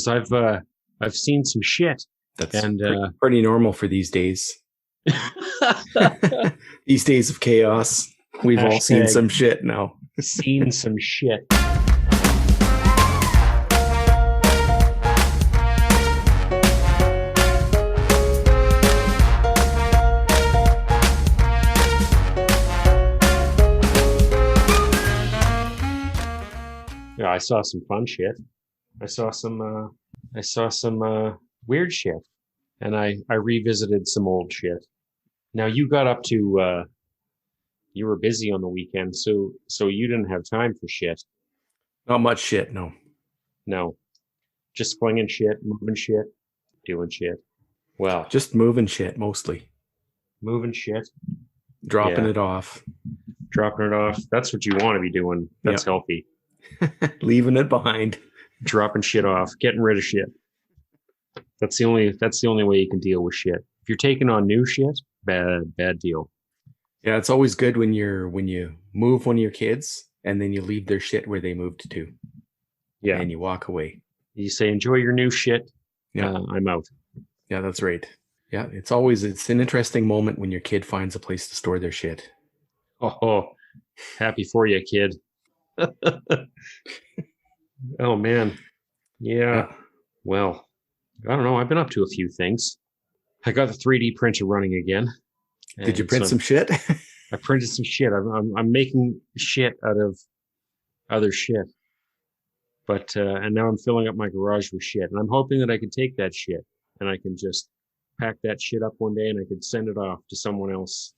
because I've seen some shit. That's pretty normal for these days. These days of chaos. We've all seen some shit now. Seen some shit. Yeah, I saw some fun shit. I saw some weird shit, and I revisited some old shit. Now you got up to you were busy on the weekend, so you didn't have time for shit. Not much shit, no. No, just flinging shit, moving shit, doing shit. Well, just moving shit mostly. Moving shit, dropping it off. Dropping it off. That's what you want to be doing. That's healthy. Leaving it behind. Dropping shit off, getting rid of shit. That's the only way you can deal with shit. If you're taking on new shit, bad deal. Yeah, it's always good when you move one of your kids and then you leave their shit where they moved to. Yeah. And you walk away. You say, enjoy your new shit. Yeah. I'm out. Yeah, that's right. Yeah, it's an interesting moment when your kid finds a place to store their shit. Oh, happy for you, kid. Oh man. Yeah. Well, I don't know. I've been up to a few things. I got the 3D printer running again. Did you print some shit? I printed some shit. I'm making shit out of other shit. But and now I'm filling up my garage with shit. And I'm hoping that I can take that shit and I can just pack that shit up one day and I can send it off to someone else.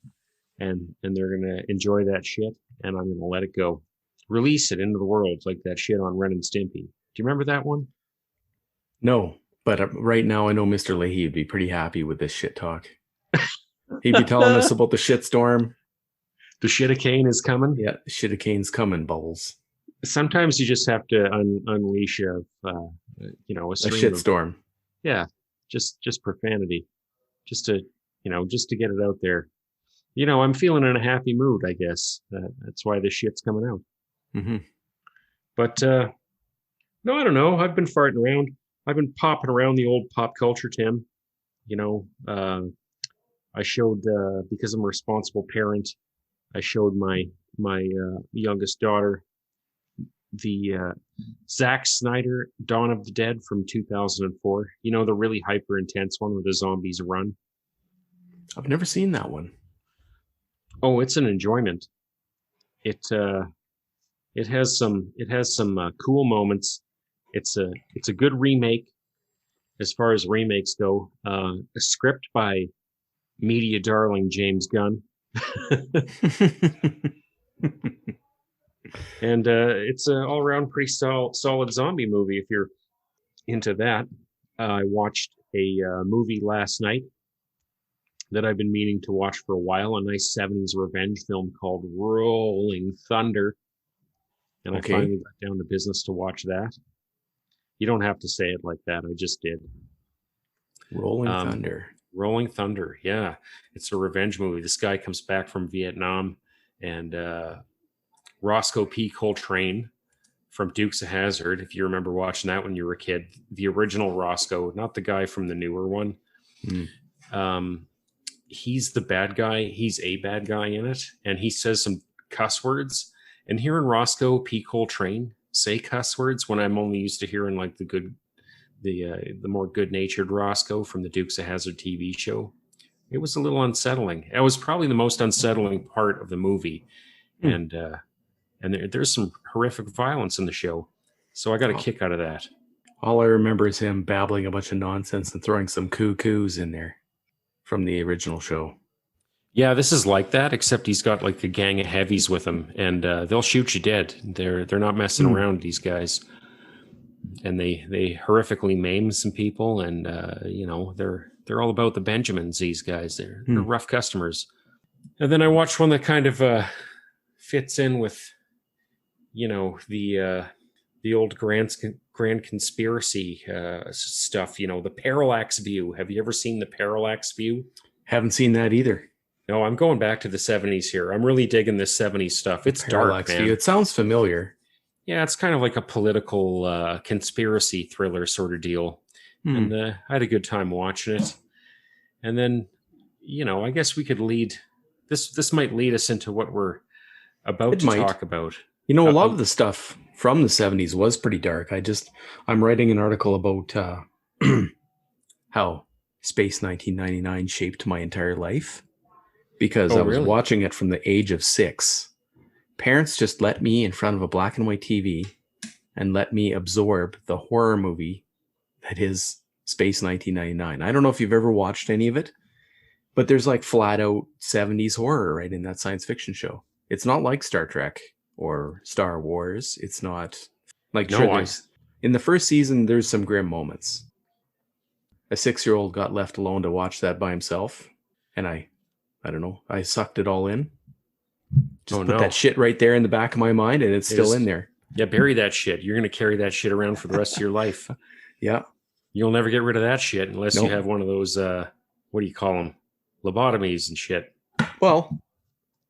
And they're gonna enjoy that shit and I'm gonna let it go. Release it into the world like that shit on Ren and Stimpy. Do you remember that one? No, but right now I know Mr. Leahy would be pretty happy with this shit talk. He'd be telling us about the shitstorm. The shitacane is coming? Yeah, the shitacane's coming, Bubbles. Sometimes you just have to unleash a shitstorm. Yeah, just profanity. Just to get it out there. I'm feeling in a happy mood, I guess. That's why this shit's coming out. Mm-hmm. But, no, I don't know. I've been farting around. I've been popping around the old pop culture, Tim. I showed, because I'm a responsible parent, I showed my youngest daughter the Zack Snyder Dawn of the Dead from 2004. The really hyper intense one where the zombies run. I've never seen that one. Oh, it's an enjoyment. It has some cool moments. It's a good remake as far as remakes go. A script by media darling James Gunn. And it's an all-around pretty solid zombie movie if you're into that. I watched a movie last night that I've been meaning to watch for a while, a nice 70s revenge film called Rolling Thunder. And I finally got down to business to watch that. You don't have to say it like that. I just did. Rolling Thunder. Rolling Thunder, yeah. It's a revenge movie. This guy comes back from Vietnam, and Roscoe P. Coltrane from Dukes of Hazzard, if you remember watching that when you were a kid, the original Roscoe, not the guy from the newer one. He's the bad guy. He's a bad guy in it, and he says some cuss words. And hearing Roscoe P. Coltrane say cuss words when I'm only used to hearing like the more good-natured Roscoe from the Dukes of Hazzard TV show, it was a little unsettling. It was probably the most unsettling part of the movie, and there's some horrific violence in the show, so I got a kick out of that. All I remember is him babbling a bunch of nonsense and throwing some cuckoos in there from the original show. Yeah, this is like that, except he's got like a gang of heavies with him, and they'll shoot you dead. They're not messing around, these guys. And they horrifically maim some people, and they're all about the Benjamins. These guys, they're rough customers. And then I watched one that kind of fits in with, the old grand conspiracy stuff. The parallax view. Have you ever seen the parallax view? Haven't seen that either. No, I'm going back to the 70s here. I'm really digging this 70s stuff. It's parallax dark, man. view. It sounds familiar. Yeah, it's kind of like a political conspiracy thriller sort of deal. Hmm. And I had a good time watching it. And then, I guess we could lead this. This might lead us into what we're about It to might. talk about. You know, a lot Uh, of the stuff from the 70s was pretty dark. I'm writing an article about how Space 1999 shaped my entire life because oh, I was really? watching it from the age of 6. Parents just let me in front of a black and white TV and let me absorb the horror movie that is Space 1999. I don't know if you've ever watched any of it, but there's like flat out 70s horror right in that science fiction show. It's not like Star Trek or Star Wars. It's not like, sure, No, I. there's in the first season, there's some grim moments. A 6-year-old got left alone to watch that by himself, and I don't know, I sucked it all in. Oh Just put that no. shit right there in the back of my mind, and it's still in Is there. Yeah, bury that shit. You're gonna carry that shit around for the rest of your life. Yeah. You'll never get rid of that shit unless you No. have one of those. What do you call them? Lobotomies and shit. Well,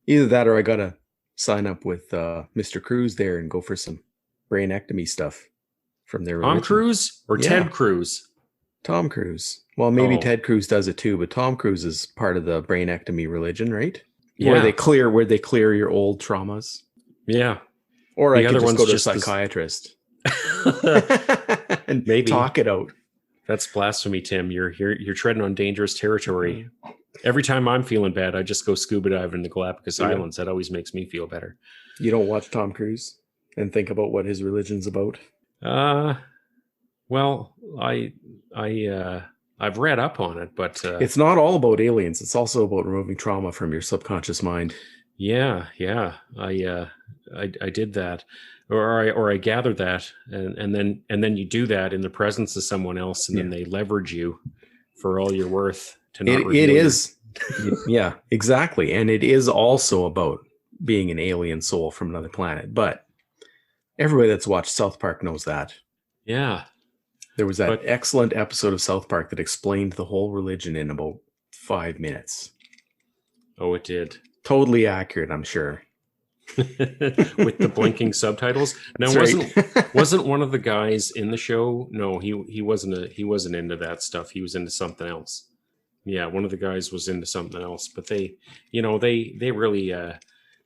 either that or I gotta sign up with Mr. Cruz there and go for some brainectomy stuff from their Tom religion. Cruise or Yeah, Ted Cruz? Tom Cruise. Well, maybe Oh, Ted Cruz does it too, but Tom Cruise is part of the brainectomy religion, right? yeah, Where they clear your old traumas. yeah. Or I The could other just one's go to a just psychiatrist the. and Maybe talk it out. that's blasphemy, Tim. You're treading on dangerous territory. Every time I'm feeling bad, I just go scuba diving in the Galapagos Yeah. Islands. That always makes me feel better. You don't watch Tom Cruise and think about what his religion's about? Uh, well, I've read up on it, but It's not all about aliens. It's also about removing trauma from your subconscious mind. yeah, I did that, or I gathered that, and then you do that in the presence of someone else, and then Yeah. they leverage you for all you're worth to not It reveal your. is. Yeah, exactly. And it is also about being an alien soul from another planet. But everybody that's watched South Park knows that. Yeah, There was that but excellent episode of South Park that explained the whole religion in about 5 minutes. oh, it did. Totally accurate, I'm sure. With the blinking subtitles. Now, That's right. wasn't one of the guys in the show? No, he wasn't into that stuff. He was into something else. Yeah, one of the guys was into something else. But they really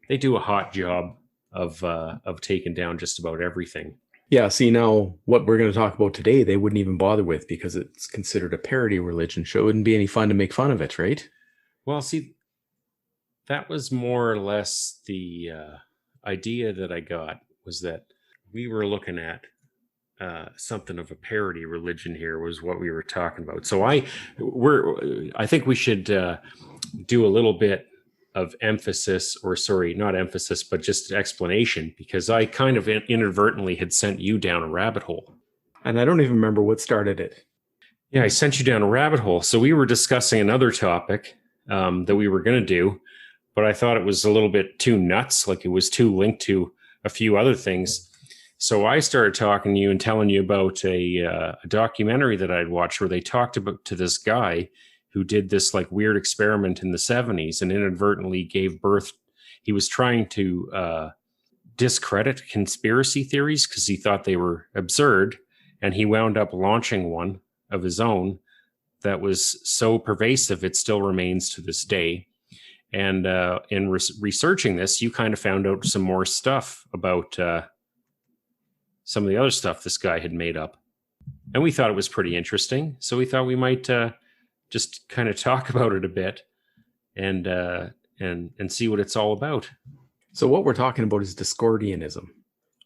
they do a hot job of taking down just about everything. Yeah, see, now what we're going to talk about today, they wouldn't even bother with because it's considered a parody religion, so it wouldn't be any fun to make fun of it, right? Well, see, that was more or less the idea that I got, was that we were looking at something of a parody religion here, was what we were talking about. So I think we should do a little bit of emphasis, or sorry, not emphasis, but just explanation, because I kind of inadvertently had sent you down a rabbit hole. And I don't even remember what started it. Yeah, I sent you down a rabbit hole. So we were discussing another topic that we were going to do, but I thought it was a little bit too nuts. Like, it was too linked to a few other things. So I started talking to you and telling you about a documentary that I'd watched, where they talked about to this guy who did this like weird experiment in the 70s and inadvertently gave birth. He was trying to discredit conspiracy theories because he thought they were absurd. And he wound up launching one of his own that was so pervasive it still remains to this day. And in researching this, you kind of found out some more stuff about some of the other stuff this guy had made up. And we thought it was pretty interesting. So we thought we might just kind of talk about it a bit and see what it's all about. So what we're talking about is Discordianism,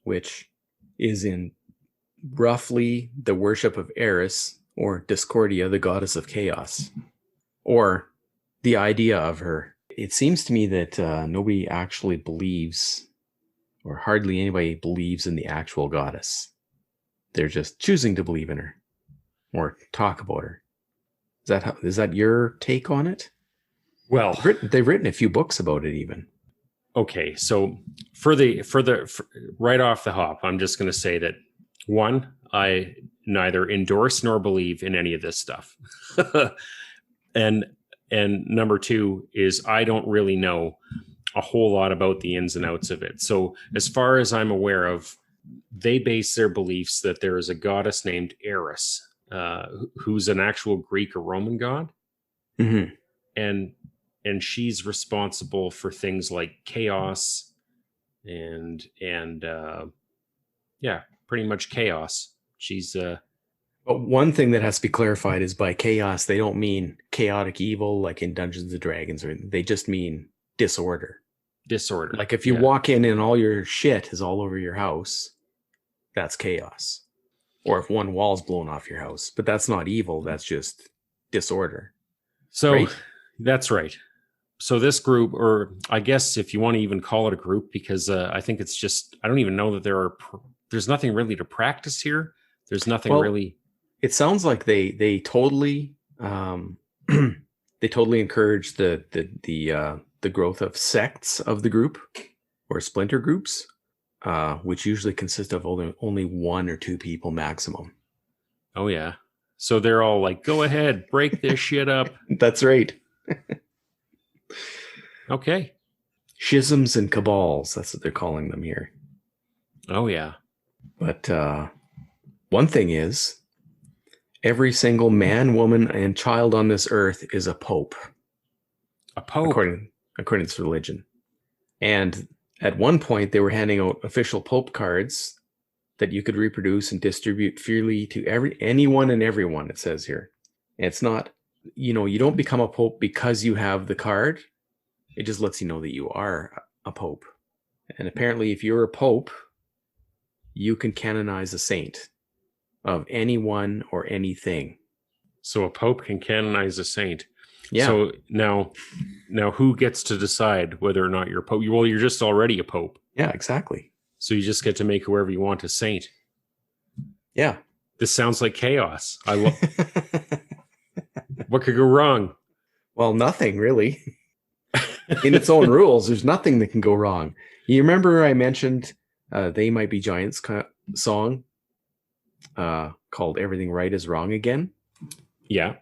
which is in roughly the worship of Eris, or Discordia, the goddess of chaos, or the idea of her. It seems to me that nobody actually believes, or hardly anybody believes in the actual goddess. They're just choosing to believe in her or talk about her. Is that your take on it? Well, They've written a few books about it even. Okay, so for right off the hop, I'm just going to say that, one, I neither endorse nor believe in any of this stuff, and number two is I don't really know a whole lot about the ins and outs of it. So as far as I'm aware of, they base their beliefs that there is a goddess named Eris, who's an actual Greek or Roman god, Mm-hmm. and she's responsible for things like chaos and yeah, pretty much chaos. She's But one thing that has to be clarified is by chaos, they don't mean chaotic evil like in Dungeons and Dragons, or they just mean disorder. disorder. Like if you walk in and all your shit is all over your house, that's chaos. Or if one wall's blown off your house, but that's not evil, that's just disorder. So right? That's right. So this group, or I guess if you want to even call it a group, because I think it's just, I don't even know that there's nothing really to practice here. There's nothing really. It sounds like they totally they totally encourage the growth of sects of the group or splinter groups, which usually consist of only one or two people maximum. Oh yeah. So they're all like, go ahead, break this shit up. That's right. Okay. Schisms and cabals, that's what they're calling them here. Oh yeah. But one thing is, every single man, woman, and child on this earth is a pope. A pope? According to this religion. And at one point, they were handing out official pope cards that you could reproduce and distribute freely to anyone and everyone, it says here. And it's not, you don't become a pope because you have the card. It just lets you know that you are a pope. And apparently, if you're a pope, you can canonize a saint of anyone or anything. So a pope can canonize a saint. Yeah. So now who gets to decide whether or not you're a pope? Well, you're just already a pope. Yeah, exactly. So you just get to make whoever you want a saint. Yeah. This sounds like chaos. I love. What could go wrong? Well, nothing really. In its own rules, there's nothing that can go wrong. You remember I mentioned They Might Be Giants song called Everything Right Is Wrong Again? Yeah.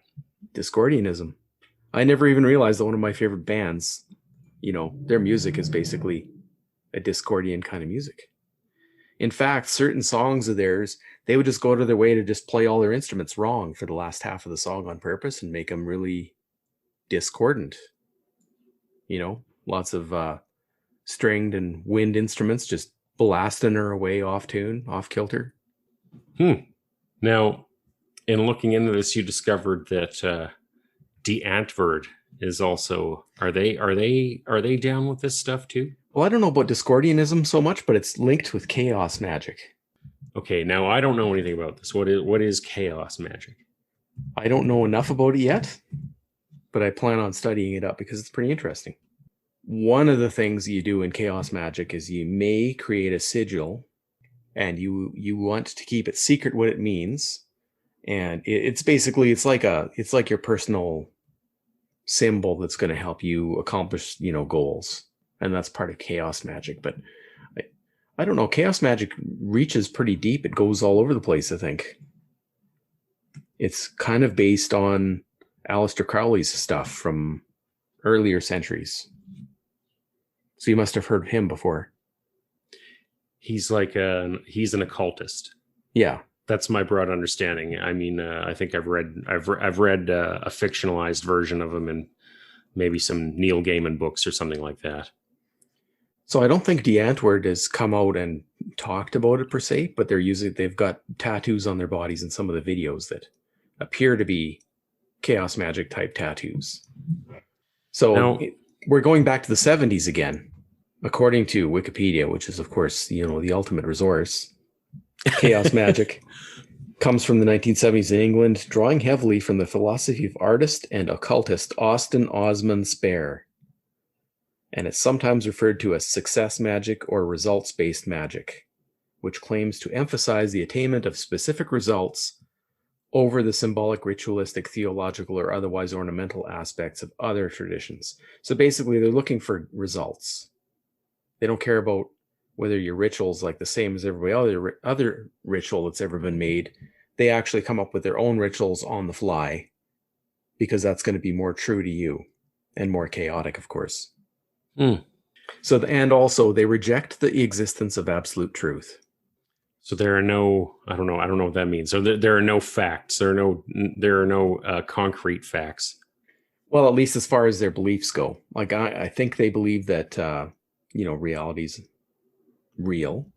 Discordianism. I never even realized that one of my favorite bands, their music is basically a Discordian kind of music. In fact, certain songs of theirs, they would just go out of their way to just play all their instruments wrong for the last half of the song on purpose and make them really discordant. Lots of stringed and wind instruments just blasting her away off tune, off kilter. Now, in looking into this, you discovered that Die Antwoord is also. Are they down with this stuff too? Well, I don't know about Discordianism so much, but it's linked with chaos magic. Okay, now I don't know anything about this. What is chaos magic? I don't know enough about it yet, but I plan on studying it up because it's pretty interesting. One of the things you do in chaos magic is you may create a sigil, and you want to keep it secret what it means. And it's basically, it's like your personal symbol that's going to help you accomplish, goals. And that's part of chaos magic. But I don't know, chaos magic reaches pretty deep. It goes all over the place, I think. It's kind of based on Aleister Crowley's stuff from earlier centuries. So you must have heard of him before. He's he's an occultist. Yeah. That's my broad understanding. I mean, I think I've read a fictionalized version of him in maybe some Neil Gaiman books or something like that. So I don't think Die Antwoord has come out and talked about it per se, but they've got tattoos on their bodies in some of the videos that appear to be chaos magic type tattoos. So now, we're going back to the 70s again, according to Wikipedia, which is of course, the ultimate resource. Chaos magic comes from the 1970s in England, drawing heavily from the philosophy of artist and occultist Austin Osman Spare. And it's sometimes referred to as success magic or results-based magic, which claims to emphasize the attainment of specific results over the symbolic, ritualistic, theological, or otherwise ornamental aspects of other traditions. So basically, they're looking for results. They don't care about whether your ritual's like the same as every other ritual that's ever been made. They actually come up with their own rituals on the fly because that's going to be more true to you and more chaotic, of course. So, and also they reject the existence of absolute truth. So there are no, I don't know what that means. So there are no facts. There are no concrete facts. Well, at least as far as their beliefs go. Like I think they believe that reality's real.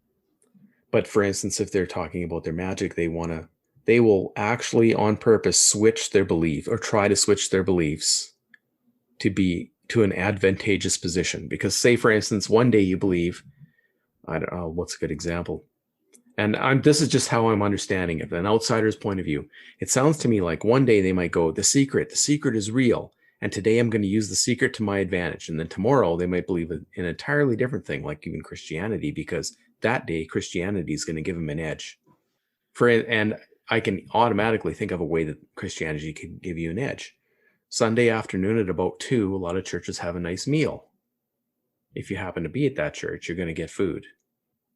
But for instance, if they're talking about their magic, they will actually on purpose switch their belief or try to switch their beliefs to be to an advantageous position. Because say, for instance, one day you believe, I don't know, what's a good example? And this is just how I'm understanding it, an outsider's point of view. It sounds to me like one day they might go, the secret is real. And today I'm going to use the secret to my advantage. And then tomorrow they might believe an entirely different thing, like even Christianity, because that day Christianity is going to give them an edge. And I can automatically think of a way that Christianity can give you an edge. Sunday afternoon at about 2, a lot of churches have a nice meal. If you happen to be at that church, you're going to get food.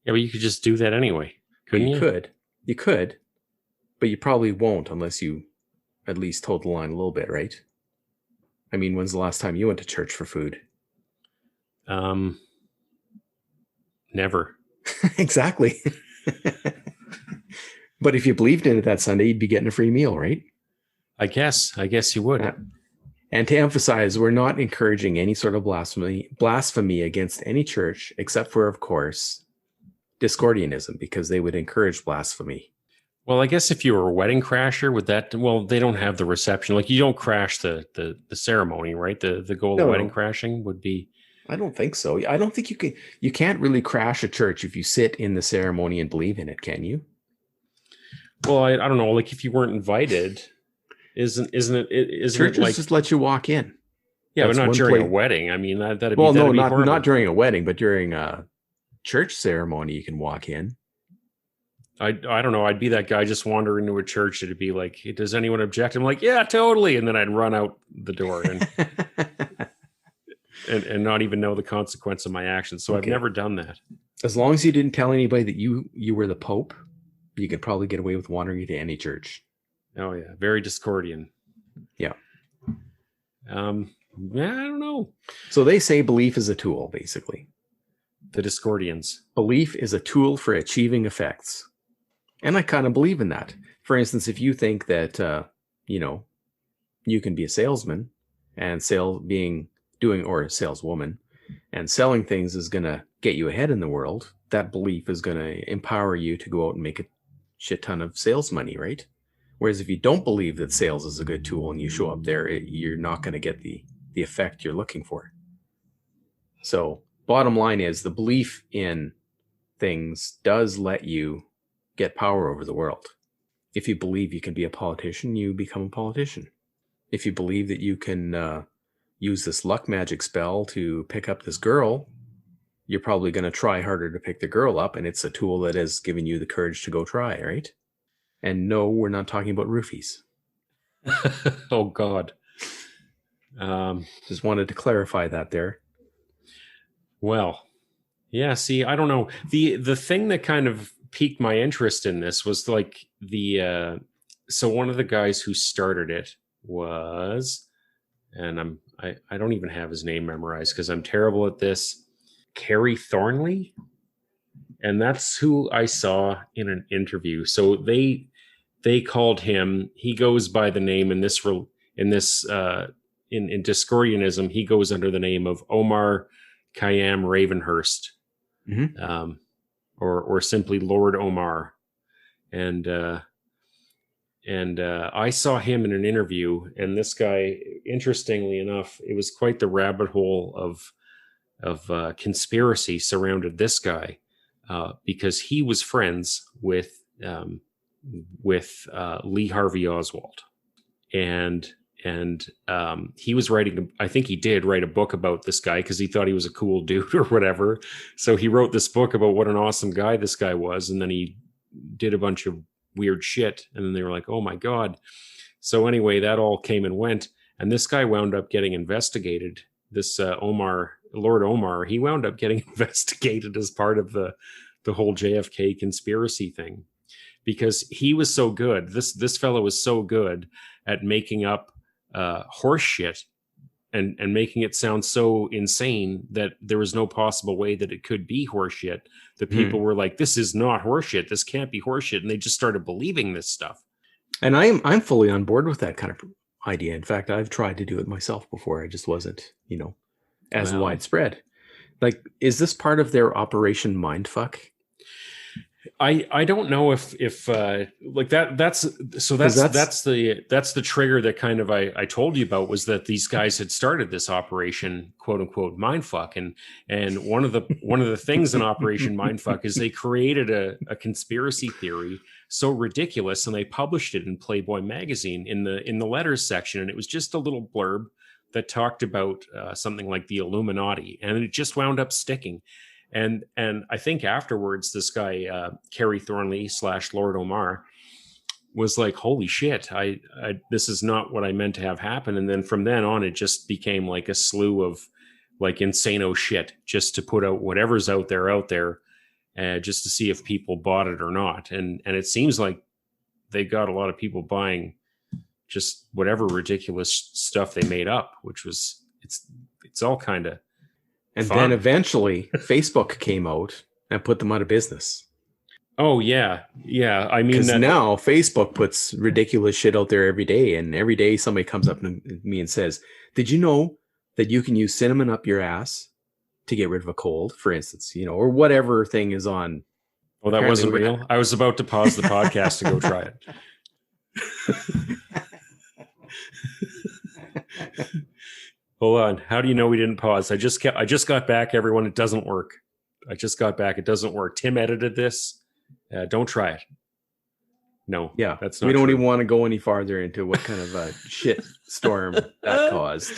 Yeah, but you could just do that anyway, couldn't you? You could, but you probably won't unless you at least hold the line a little bit, right? I mean, when's the last time you went to church for food? Never. Exactly. But if you believed in it that Sunday, you'd be getting a free meal, right? I guess you would. And to emphasize, we're not encouraging any sort of blasphemy against any church, except for, of course, Discordianism, because they would encourage blasphemy. Well, I guess if you were a wedding crasher, would that? Well, they don't have the reception. Like you don't crash the ceremony, right? The goal of wedding crashing would be. I don't think so. I don't think you can't really crash a church if you sit in the ceremony and believe in it, can you? Well, I don't know. Like if you weren't invited, isn't churches it like just let you walk in? Yeah, but not during a wedding. I mean, that'd be not during a wedding, but during a church ceremony, you can walk in. I don't know. I'd be that guy just wandering into a church. It'd be like, does anyone object? I'm like, yeah, totally. And then I'd run out the door and and not even know the consequence of my actions. So okay. I've never done that. As long as you didn't tell anybody that you were the Pope, you could probably get away with wandering into any church. Oh yeah, very Discordian. Yeah. Yeah, I don't know. So they say belief is a tool, basically. The Discordians. Belief is a tool for achieving effects. And I kind of believe in that. For instance, if you think that, you can be a salesman and or a saleswoman and selling things is going to get you ahead in the world, that belief is going to empower you to go out and make a shit ton of sales money, right? Whereas if you don't believe that sales is a good tool and you show up there, you're not going to get the effect you're looking for. So bottom line is the belief in things does let you get power over the world. If you believe you can be a politician, you become a politician. If you believe that you can use this luck magic spell to pick up this girl, you're probably going to try harder to pick the girl up, and it's a tool that has given you the courage to go try, right? And no, we're not talking about roofies. Oh, God. Just wanted to clarify that there. Well, yeah, see, I don't know. The thing that kind of piqued my interest in this was like so one of the guys who started it was, and I don't even have his name memorized because I'm terrible at this, Kerry Thornley. And that's who I saw in an interview. So they called him, he goes by the name in Discordianism, he goes under the name of Omar Khayyam Ravenhurst, mm-hmm. Or simply Lord Omar. And I saw him in an interview, and this guy, interestingly enough, it was quite the rabbit hole of conspiracy surrounded this guy, because he was friends with Lee Harvey Oswald, and he was writing, I think he did write a book about this guy because he thought he was a cool dude or whatever. So he wrote this book about what an awesome guy this guy was. And then he did a bunch of weird shit. And then they were like, oh my God. So anyway, that all came and went. And this guy wound up getting investigated. This Lord Omar, he wound up getting investigated as part of the whole JFK conspiracy thing, because he was so good. This fellow was so good at making up horse shit and making it sound so insane that there was no possible way that it could be horseshit. The people were like, "This is not horseshit. This can't be horseshit," and they just started believing this stuff. And I'm fully on board with that kind of idea. In fact, I've tried to do it myself before. I just wasn't, as widespread. Like, is this part of their Operation Mindfuck? I don't know if like that's the trigger that kind of I told you about, was that these guys had started this Operation quote unquote Mindfuck, and one of the things in Operation Mindfuck is they created a conspiracy theory so ridiculous, and they published it in Playboy magazine in the letters section, and it was just a little blurb that talked about something like the Illuminati, and it just wound up sticking. And I think afterwards, this guy, Kerry Thornley / Lord Omar, was like, holy shit, I this is not what I meant to have happen. And then from then on, it just became like a slew of like insano shit, just to put out whatever's out there, just to see if people bought it or not. And it seems like they got a lot of people buying just whatever ridiculous stuff they made up, which was, it's all kind of And fun. then eventually Facebook came out and put them out of business. Oh, yeah. Yeah. I mean, because now Facebook puts ridiculous shit out there every day. And every day somebody comes up to me and says, did you know that you can use cinnamon up your ass to get rid of a cold, for instance, or whatever thing is on. Oh, that wasn't real. I was about to pause the podcast to go try it. Hold on. How do you know we didn't pause? I just got back, everyone. It doesn't work. I just got back. It doesn't work. Tim edited this. Don't try it. No. Yeah. That's not We don't true. even want to go any farther into what kind of a shit storm that caused.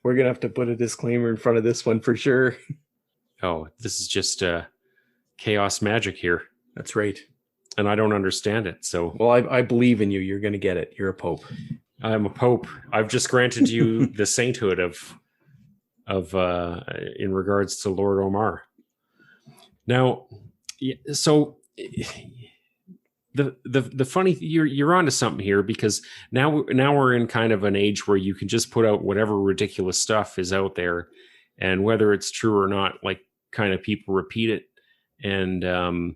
We're going to have to put a disclaimer in front of this one for sure. Oh, this is just chaos magic here. That's right. And I don't understand it. So, well, I believe in you. You're going to get it. You're a pope. I'm a pope. I've just granted you the sainthood of in regards to Lord Omar. Now, so the funny, you're onto something here, because now we're in kind of an age where you can just put out whatever ridiculous stuff is out there, and whether it's true or not, like, kind of people repeat it. And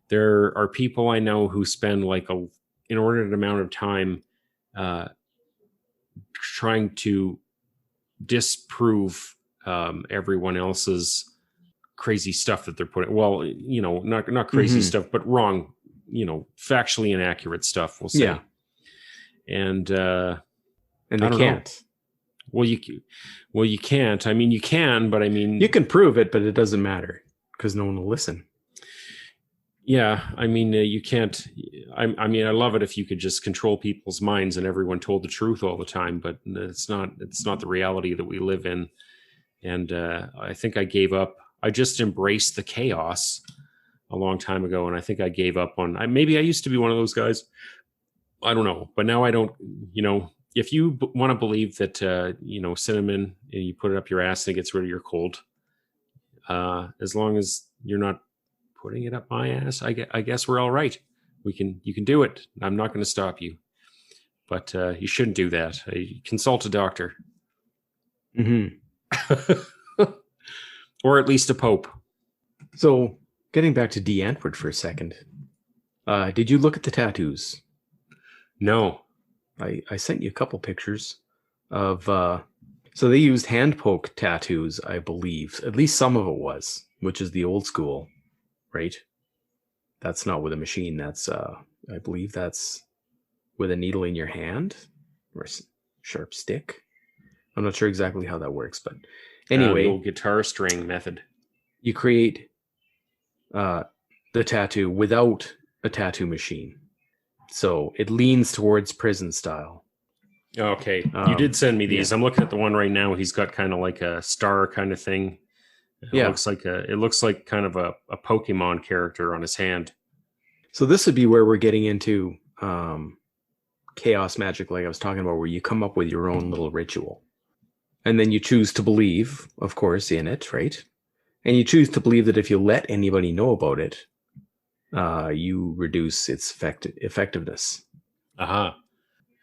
there are people I know who spend like an inordinate amount of time trying to disprove everyone else's crazy stuff that they're putting. Well, not crazy stuff, but wrong, factually inaccurate stuff, we'll say. Yeah. And they can't. Well, you can't. I mean, you can, but I mean, you can prove it, but it doesn't matter because no one will listen. Yeah, I mean, you can't. I mean, I love it if you could just control people's minds and everyone told the truth all the time, but it's not the reality that we live in. And I think I gave up. I just embraced the chaos a long time ago, and I think I gave up on. Maybe I used to be one of those guys. I don't know, but now I don't. If you want to believe that cinnamon, and you put it up your ass and it gets rid of your cold, as long as you're not putting it up my ass, I guess we're all right. You can do it. I'm not going to stop you, but you shouldn't do that. Consult a doctor, or at least a pope. So, getting back to D. Antwoord for a second, did you look at the tattoos? No, I sent you a couple pictures of. So they used hand poke tattoos, I believe. At least some of it was, which is the old school. Right, that's not with a machine. That's I believe that's with a needle in your hand or a sharp stick. I'm not sure exactly how that works, but anyway, the old guitar string method. You create the tattoo without a tattoo machine, so it leans towards prison style. Okay, you did send me these. Yeah. I'm looking at the one right now. He's got kind of like a star kind of thing. It looks like kind of a Pokemon character on his hand. So this would be where we're getting into chaos magic, like I was talking about, where you come up with your own little ritual. And then you choose to believe, of course, in it, right? And you choose to believe that if you let anybody know about it, you reduce its effectiveness. Uh-huh.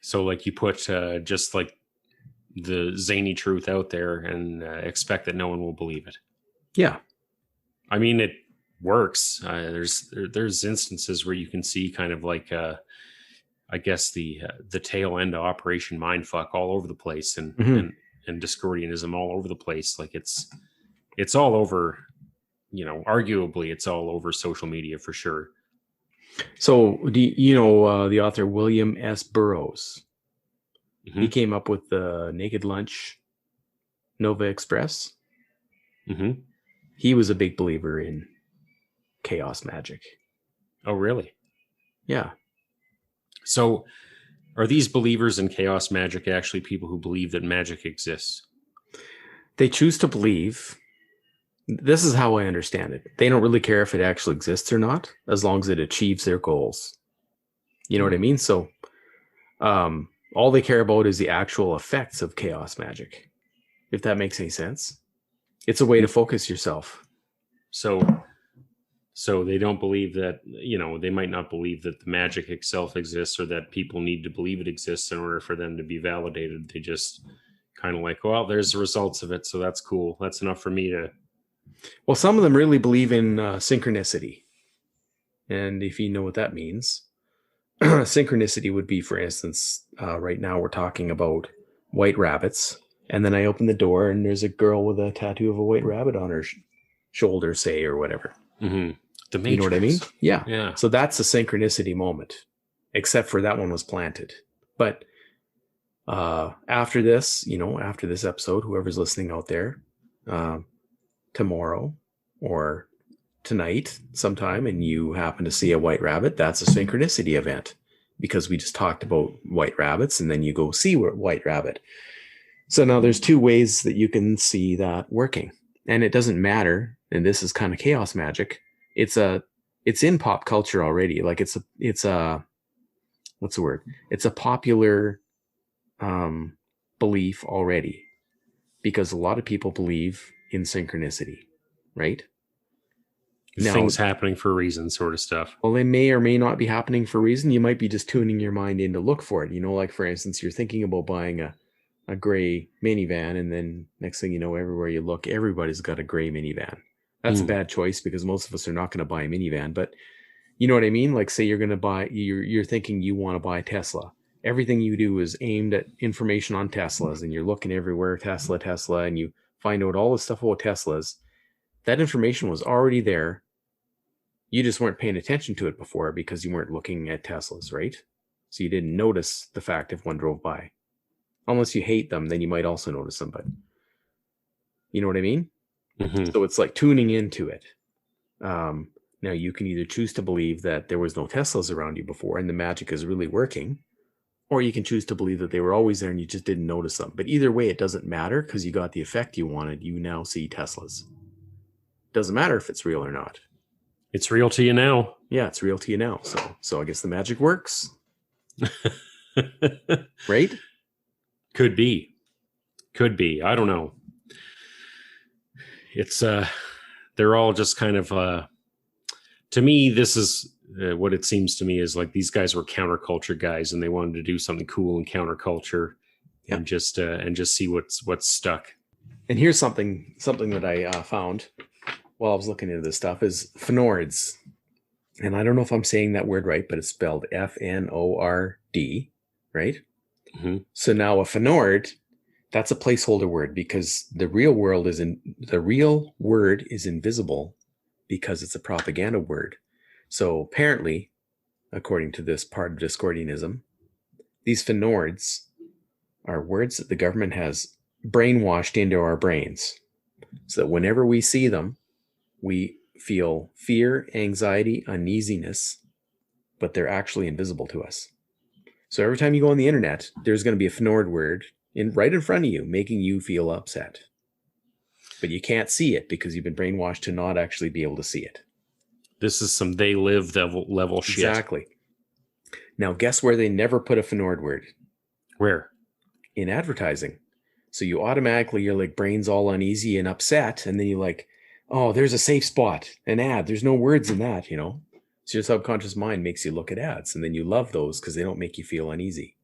So like you put just like the zany truth out there and expect that no one will believe it. Yeah. I mean, it works. There's instances where you can see kind of like I guess the tail end of Operation Mindfuck all over the place, and Mhm. and Discordianism all over the place. Like it's all over. Arguably, it's all over social media for sure. So, do you know the author William S. Burroughs? He Hmm. came up with the Naked Lunch Nova Express. Hmm. He was a big believer in chaos magic. Oh, really? Yeah. So, are these believers in chaos magic actually people who believe that magic exists? They choose to believe. This is how I understand it. They don't really care if it actually exists or not, as long as it achieves their goals. You know what I Hmm. mean? So, all they care about is the actual effects of chaos magic, if that makes any sense. It's a way to focus yourself. So, so they don't believe that, they might not believe that the magic itself exists or that people need to believe it exists in order for them to be validated. They just kind of like, well, there's the results of it, so that's cool. That's enough for me to. Well, some of them really believe in synchronicity. And if you know what that means, synchronicity would be, for instance, right now we're talking about white rabbits. And then I open the door and there's a girl with a tattoo of a white rabbit on her shoulder, say, or whatever. Hmm. The You know what I mean? Matrix. Yeah. Yeah. So that's a synchronicity moment, except for that one was planted. But after this, after this episode, whoever's listening out there, uh, tomorrow or tonight sometime, and you happen to see a white rabbit, that's a synchronicity event because we just talked about white rabbits, and then you go see a white rabbit. So now there's two ways that you can see that working, and it doesn't matter. And this is kind of chaos magic. It's in pop culture already. Like it's a what's the word? It's a popular belief already because a lot of people believe in synchronicity, right? Now, Things happening for a reason, sort of stuff. well, it may or may not be happening for a reason. You might be just tuning your mind in to look for it. Like for instance, you're thinking about buying a gray minivan, and then next thing you know, everywhere you look, everybody's got a gray minivan. That's a Mm. bad choice because most of us are not going to buy a minivan. But you know what I mean? Like say you're going to buy, you're thinking you want to buy a Tesla. Everything you do is aimed at information on Teslas, and you're looking everywhere, Tesla, Tesla, and you find out all this stuff about Teslas. That information was already there. You just weren't paying attention to it before because you weren't looking at Teslas, right? So you didn't notice the fact if one drove by. Unless you hate them, then you might also notice them, but you know what I mean? Hmm. So it's like tuning into it. Now you can either choose to believe that there was no Teslas around you before and the magic is really working, or you can choose to believe that they were always there and you just didn't notice them. But either way, it doesn't matter because you got the effect you wanted. You now see Teslas. Doesn't matter if it's real or not. It's real to you now. Yeah, it's real to you now. So I guess the magic works, right? Could be. Could be. I don't know. It's they're all just kind of to me, this is what it seems to me is like these guys were counterculture guys, and they wanted to do something cool in counterculture, Yeah. and just see what's stuck. And here's something that I found while I was looking into this stuff is Fnords. And I don't know if I'm saying that word right, but it's spelled Fnord, right? Mm-hmm. So now a Fnord, that's a placeholder word because the real word is invisible because it's a propaganda word. So apparently, according to this part of Discordianism, these Fnords are words that the government has brainwashed into our brains so that whenever we see them, we feel fear, anxiety, uneasiness, but they're actually invisible to us. So every time you go on the internet, there's going to be a Fnord word right in front of you, making you feel upset. But you can't see it because you've been brainwashed to not actually be able to see it. This is some they live level shit. Exactly. Now, guess where they never put a Fnord word? Where? In advertising. So you automatically, your like brain's all uneasy and upset, and then you're like, oh, there's a safe spot, an ad. There's no words in that, So your subconscious mind makes you look at ads, and then you love those because they don't make you feel uneasy.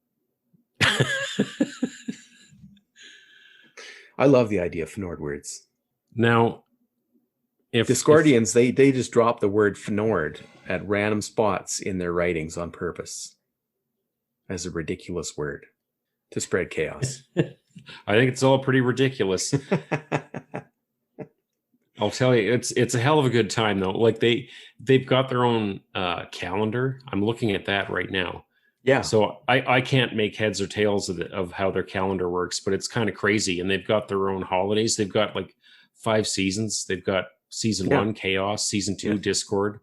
I love the idea of Fnord words. Now, if Discordians, they just drop the word Fnord at random spots in their writings on purpose as a ridiculous word to spread chaos. I think it's all pretty ridiculous. I'll tell you, it's a hell of a good time though. Like they've got their own calendar. I'm looking at that right now. Yeah. So I can't make heads or tails of how their calendar works, but it's kind of crazy. And they've got their own holidays. They've got like 5 seasons. They've got season 1, chaos, season 2, discord,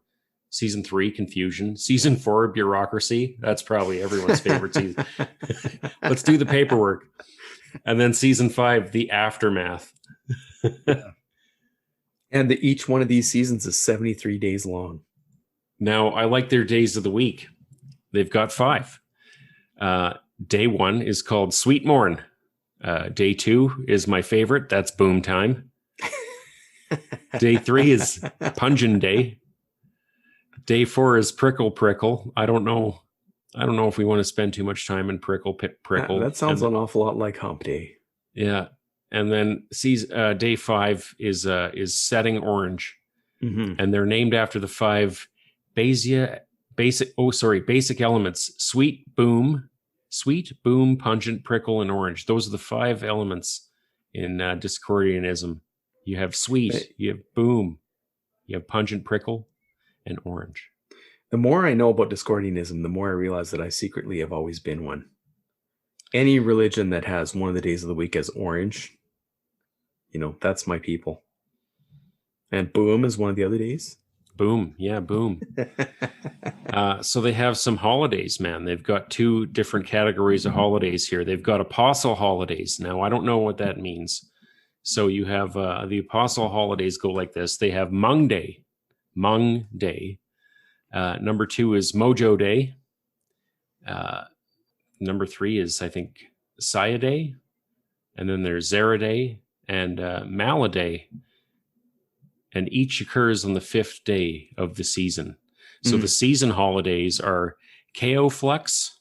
season 3, confusion, season 4, bureaucracy. That's probably everyone's favorite season. Let's do the paperwork. And then season 5, the aftermath. And each one of these seasons is 73 days long. Now, I like their days of the week. They've got 5. Day 1 is called Sweet Morn. Day 2 is my favorite. That's Boom Time. Day 3 is Pungent Day. Day 4 is Prickle Prickle. I don't know if we want to spend too much time in Prickle. That sounds an awful lot like Hump Day. Yeah. And then day 5 is Setting Orange. Mm-hmm. And they're named after the 5 basic elements: sweet, boom, pungent, prickle, and orange. Those are the 5 elements in Discordianism. You have sweet, you have boom, you have pungent, prickle, and orange. The more I know about Discordianism, the more I realize that I secretly have always been one. Any religion that has one of the days of the week as orange, that's my people. And boom is one of the other days. Boom. Yeah, boom. So they have some holidays, man. They've got 2 different categories of holidays here. They've got apostle holidays. Now, I don't know what that means. So you have the apostle holidays go like this. They have Mung Day. Number 2 is Mojo Day. Number 3 is, I think, Saya Day. And then there's Zara Day and Mala Day. And each occurs on the 5th day of the season. So the season holidays are Chaoflux,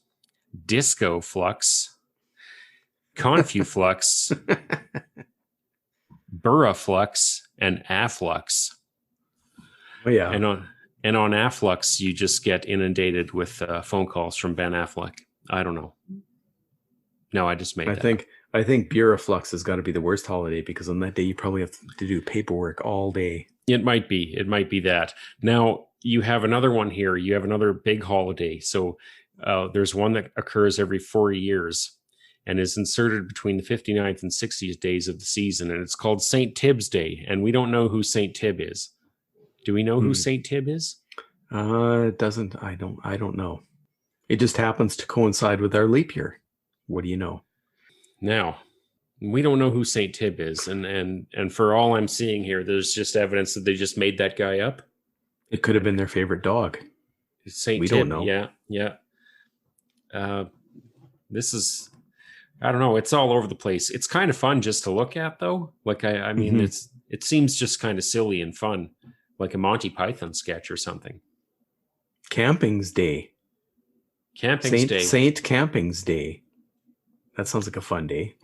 Disco Flux, Confuflux, Buraflux, and Afflux. Oh yeah. And on Afflux, you just get inundated with phone calls from Ben Affleck. I don't know. No, I just made that up. I think Buraflux has got to be the worst holiday, because on that day you probably have to do paperwork all day. It might be that. Now, you have another one here. You have another big holiday. So there's one that occurs every 4 years and is inserted between the 59th and 60th days of the season. And it's called St. Tib's Day. And we don't know who St. Tib is. Do we know who St. Tib is? It doesn't. I don't know. It just happens to coincide with our leap year. What do you know? Now, we don't know who St. Tib is, and for all I'm seeing here, there's just evidence that they just made that guy up. It could have been their favorite dog. St. We Tib, don't know. Yeah. This is, I don't know. It's all over the place. It's kind of fun just to look at, though. Like I mean, it seems just kind of silly and fun, like a Monty Python sketch or something. Camping's Day. Saint Camping's Day. That sounds like a fun day.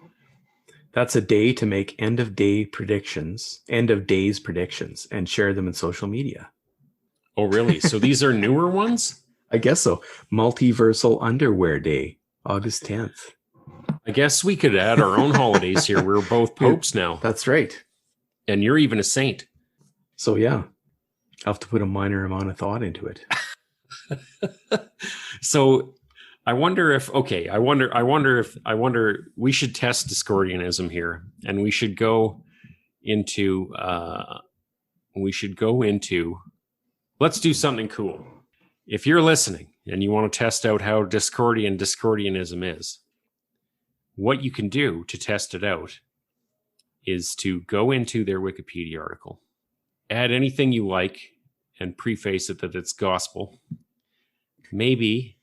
That's a day to make end of days predictions, and share them in social media. Oh, really? So these are newer ones? I guess so. Multiversal Underwear Day, August 10th. I guess we could add our own holidays here. We're both popes now. That's right. And you're even a saint. So yeah, I'll have to put a minor amount of thought into it. So I wonder if we should test Discordianism here, and we should go into let's do something cool. If you're listening and you want to test out how Discordianism is, what you can do to test it out is to go into their Wikipedia article, add anything you like, and preface it that it's gospel. Maybe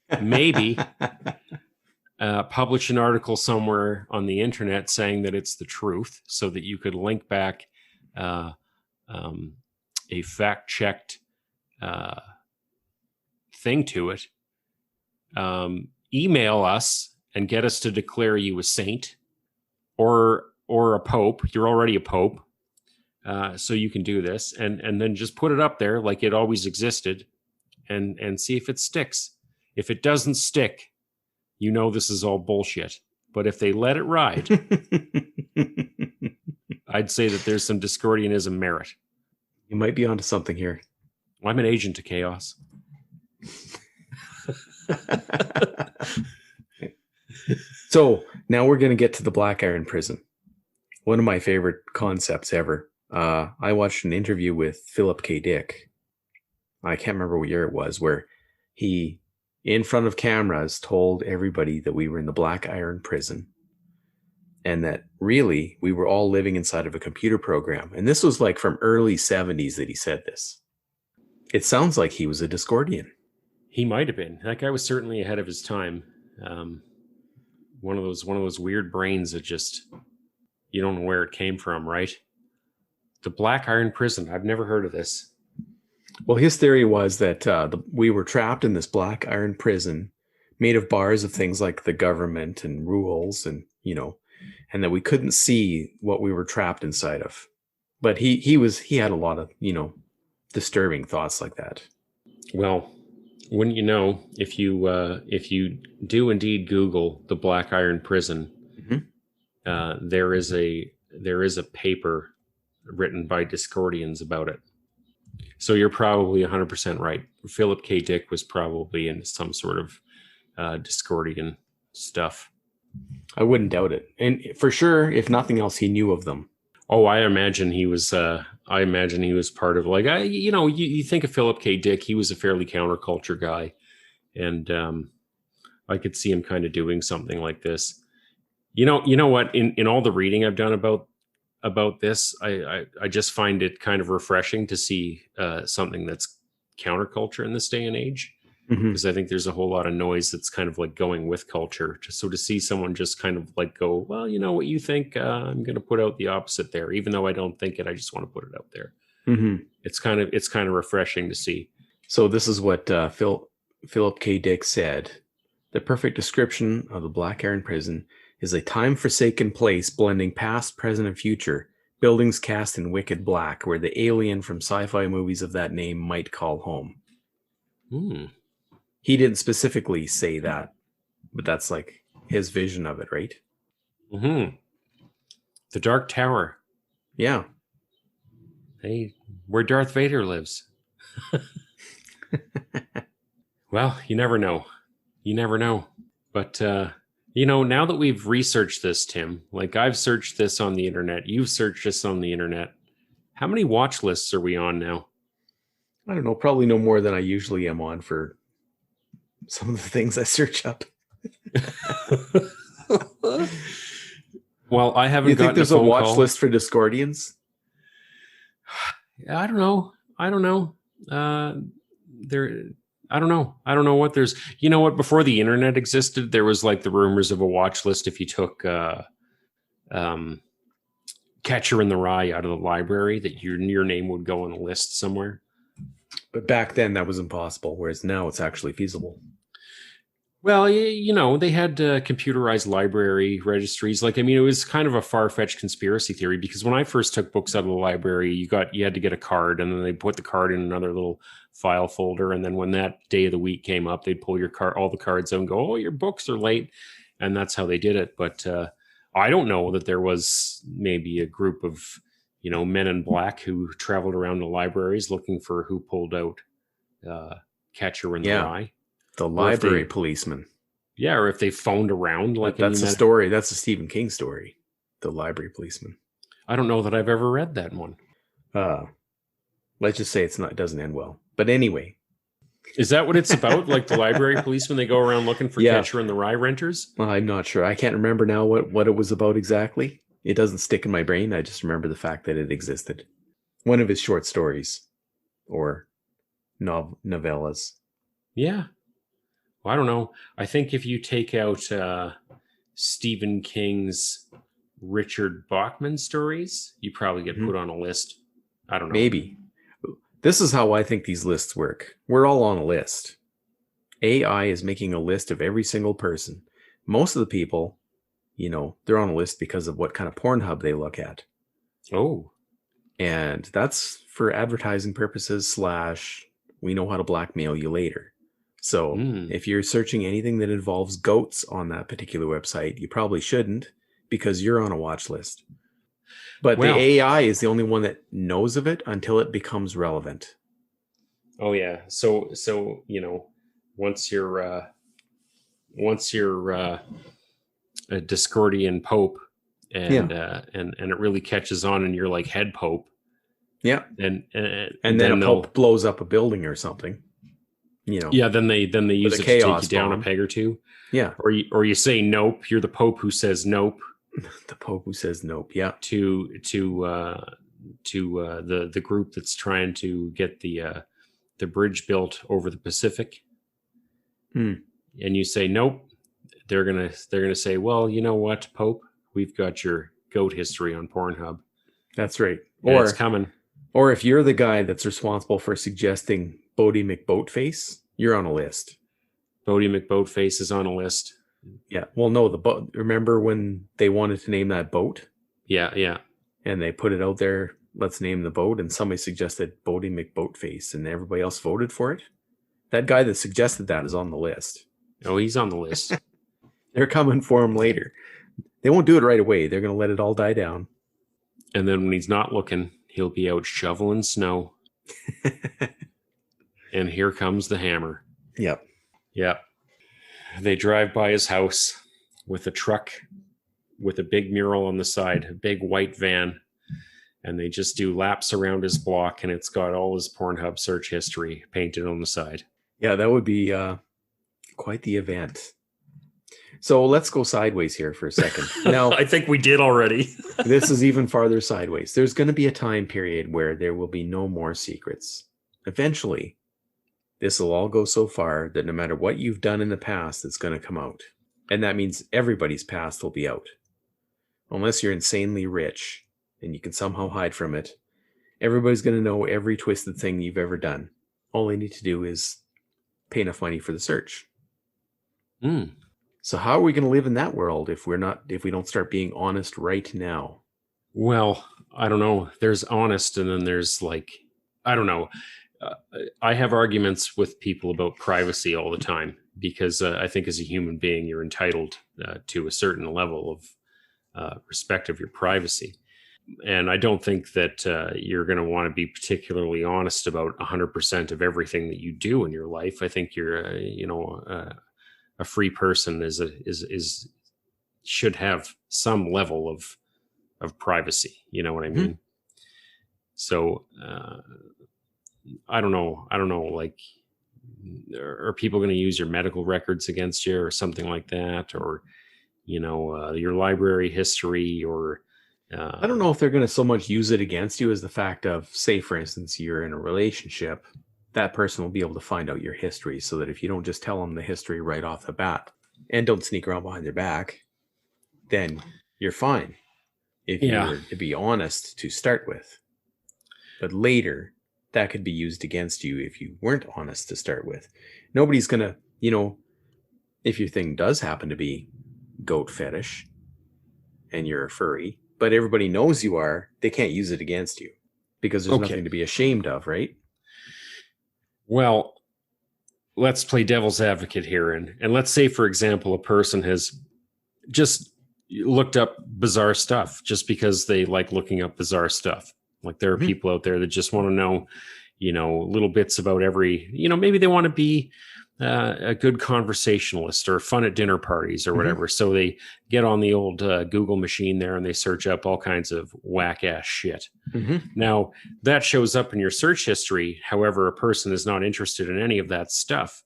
publish an article somewhere on the internet saying that it's the truth, so that you could link back a fact-checked thing to it. Email us and get us to declare you a saint or a pope. You're already a pope, so you can do this, and then just put it up there like it always existed, and see if it sticks. If it doesn't stick, you know this is all bullshit. But if they let it ride, I'd say that there's some Discordianism merit. You might be onto something here. I'm an agent of chaos. So now we're going to get to the Black Iron Prison. One of my favorite concepts ever. I watched an interview with Philip K. Dick. I can't remember what year it was, where he, in front of cameras, told everybody that we were in the Black Iron Prison and that really we were all living inside of a computer program. And this was like from early 70s that he said this. It sounds like he was a Discordian. He might have been. That guy was certainly ahead of his time. One of those weird brains that just, you don't know where it came from, right? The Black Iron Prison. I've never heard of this. Well, his theory was that we were trapped in this Black Iron Prison made of bars of things like the government and rules and, and that we couldn't see what we were trapped inside of. But he had a lot of, disturbing thoughts like that. Well, wouldn't you know, if you do indeed Google the Black Iron Prison, there is a paper written by Discordians about it. So you're probably 100% right. Philip K. Dick was probably in some sort of Discordian stuff. I wouldn't doubt it. And for sure, if nothing else, he knew of them. Oh, I imagine he was part of, like, you think of Philip K. Dick, he was a fairly counterculture guy. And I could see him kind of doing something like this. You know what? In all the reading I've done about this, I just find it kind of refreshing to see something that's counterculture in this day and age, because I think there's a whole lot of noise that's kind of like going with culture. So to see someone just kind of like go, well, you know what you think, I'm going to put out the opposite there, even though I don't think it, I just want to put it out there. It's kind of refreshing to see. So this is what Philip K. Dick said: the perfect description of the Black Iron Prison is a time-forsaken place blending past, present, and future, buildings cast in wicked black, where the alien from sci-fi movies of that name might call home. He didn't specifically say that, but that's like his vision of it, right? The Dark Tower. Yeah. Hey, where Darth Vader lives. Well, you never know. But, now that we've researched this, Tim, like I've searched this on the internet, you've searched this on the internet. How many watch lists are we on now? I don't know, probably no more than I usually am on for some of the things I search up. Well, I haven't. You think there's a watch list for Discordians? I don't know. I don't know what there's. You know what? Before the internet existed, there was like the rumors of a watch list if you took Catcher in the Rye out of the library, that your name would go on a list somewhere. But back then that was impossible, whereas now it's actually feasible. Well, they had computerized library registries. Like, I mean, it was kind of a far-fetched conspiracy theory, because when I first took books out of the library, you had to get a card, and then they put the card in another little file folder. And then when that day of the week came up, they'd pull your all the cards out and go, "Oh, your books are late," and that's how they did it. But I don't know that there was maybe a group of men in black who traveled around the libraries looking for who pulled out Catcher in the Rye. The library policeman. Yeah, or if they phoned around. Like, that's a story. That's a Stephen King story. The library policeman. I don't know that I've ever read that one. Let's just say it doesn't end well. But anyway. Is that what it's about? Like the library policeman, they go around looking for Catcher in the Rye renters? Well, I'm not sure. I can't remember now what it was about exactly. It doesn't stick in my brain. I just remember the fact that it existed. One of his short stories or novellas. Yeah. Well, I don't know. I think if you take out Stephen King's Richard Bachman stories, you probably get put on a list. I don't know. Maybe. This is how I think these lists work. We're all on a list. AI is making a list of every single person. most of the people, they're on a list because of what kind of Pornhub they look at. Oh. And that's for advertising purposes / we know how to blackmail you later. So if you're searching anything that involves goats on that particular website, you probably shouldn't because you're on a watch list. But the Well. AI is the only one that knows of it until it becomes relevant. Oh yeah. So once you're a Discordian Pope and it really catches on and you're like head Pope. Yeah. And then a Pope blows up a building or something. Yeah, then they use it to take you down a peg or two. Yeah. Or you say nope. You're the Pope who says nope. The Pope who says nope. Yeah. To the group that's trying to get the bridge built over the Pacific. And you say nope. They're gonna say, well, you know what, Pope? We've got your goat history on Pornhub. That's right. Or it's coming. Or if you're the guy that's responsible for suggesting Bodie McBoatface, you're on a list. Bodie McBoatface is on a list. Yeah. Well, no, the boat. Remember when they wanted to name that boat? Yeah. And they put it out there, let's name the boat, and somebody suggested Bodie McBoatface, and everybody else voted for it. That guy that suggested that is on the list. Oh, he's on the list. They're coming for him later. They won't do it right away. They're going to let it all die down. And then when he's not looking, he'll be out shoveling snow. And here comes the hammer. Yep. They drive by his house with a truck with a big mural on the side, a big white van. And they just do laps around his block, and it's got all his Pornhub search history painted on the side. Yeah, that would be quite the event. So let's go sideways here for a second. Now, I think we did already. This is even farther sideways. There's going to be a time period where there will be no more secrets. Eventually, this will all go so far that no matter what you've done in the past, it's going to come out. And that means everybody's past will be out. Unless you're insanely rich and you can somehow hide from it, everybody's going to know every twisted thing you've ever done. All they need to do is pay enough money for the search. So how are we going to live in that world if we don't start being honest right now? Well, I don't know. There's honest, and then there's I don't know. I have arguments with people about privacy all the time because I think as a human being, you're entitled to a certain level of respect of your privacy. And I don't think that you're going to want to be particularly honest about 100% of everything that you do in your life. I think you're, a free person should have some level of privacy. You know what I mean? So I don't know. Are people going to use your medical records against you or something like that? Or, your library history or, I don't know if they're going to so much use it against you as the fact of, say, for instance, you're in a relationship, that person will be able to find out your history so that if you don't just tell them the history right off the bat and don't sneak around behind their back, then you're fine. If you were to be honest to start with. But later, that could be used against you if you weren't honest to start with. Nobody's going to, if your thing does happen to be goat fetish and you're a furry, but everybody knows you are, they can't use it against you because there's nothing to be ashamed of, right? Well, let's play devil's advocate here. And let's say, for example, a person has just looked up bizarre stuff just because they like looking up bizarre stuff. Like there are people out there that just want to know, little bits about every, maybe they want to be a good conversationalist or fun at dinner parties or whatever. So they get on the old Google machine there and they search up all kinds of whack ass shit. Now that shows up in your search history. However, a person is not interested in any of that stuff.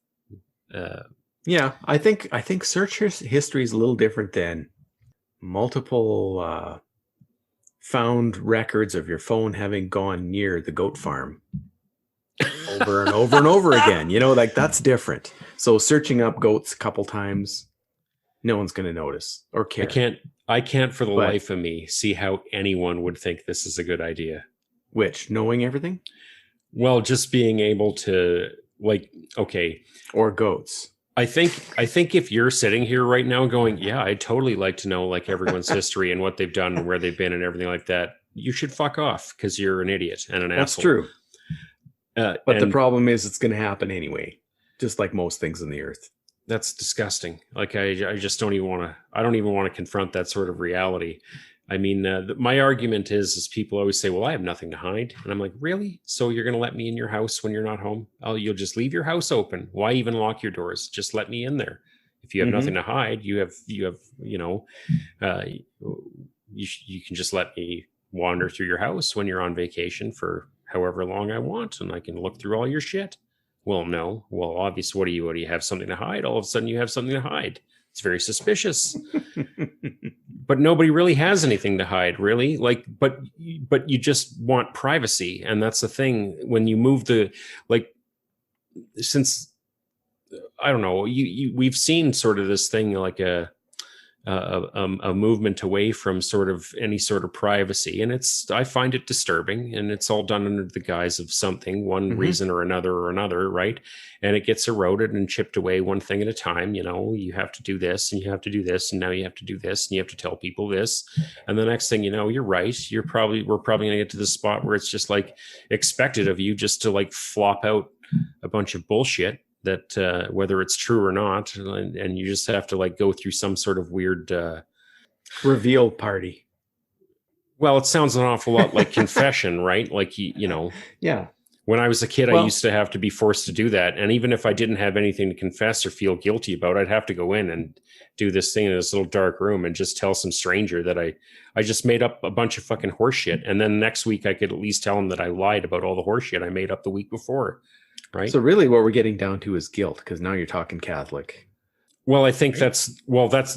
I think search history is a little different than multiple found records of your phone having gone near the goat farm over and over and over again. That's different. So searching up goats a couple times, no one's going to notice or care. I can't for the life of me see how anyone would think this is a good idea. Which, knowing everything? Well, just being able to or goats. I think if you're sitting here right now going, yeah, I'd totally like to know like everyone's history and what they've done and where they've been and everything like that, you should fuck off because you're an idiot and an That's asshole. true. But the And problem is it's going to happen anyway, just like most things in the earth. that's disgusting. Like I just don't even want to. I don't even want to confront that sort of reality. I mean, my argument is people always say, "Well, I have nothing to hide," and I'm like, "Really? So you're going to let me in your house when you're not home? Oh, you'll just leave your house open. Why even lock your doors? Just let me in there. If you have nothing Mm-hmm. to hide, you can just let me wander through your house when you're on vacation for however long I want, and I can look through all your shit." Well, no. Well, obviously, what do you have something to hide? All of a sudden, you have something to hide. It's very suspicious. But nobody really has anything to hide, really. Like, but you just want privacy, and that's the thing. When you move like, since I don't know, we've seen sort of this thing like a movement away from sort of any sort of privacy, and I find it disturbing, and it's all done under the guise of something, one Mm-hmm. reason or another, right? And it gets eroded and chipped away one thing at a time. You have to do this and you have to do this, and now you have to do this, and you have to tell people this, and the next thing you know, you're right, we're probably going to get to the spot where it's just like expected of you just to like flop out a bunch of bullshit that whether it's true or not, and you just have to like go through some sort of weird Reveal party. well, it sounds an awful lot like confession, right? Like Yeah. when I was a kid, I Well, used to have to be forced to do that, and even if I didn't have anything to confess or feel guilty about, I'd have to go in and do this thing in this little dark room and just tell some stranger that I just made up a bunch of fucking horseshit, and then next week I could at least tell them that I lied about all the horseshit I made up the week before, right? so really what we're getting down to is guilt, because now you're talking Catholic. Well, I think Right.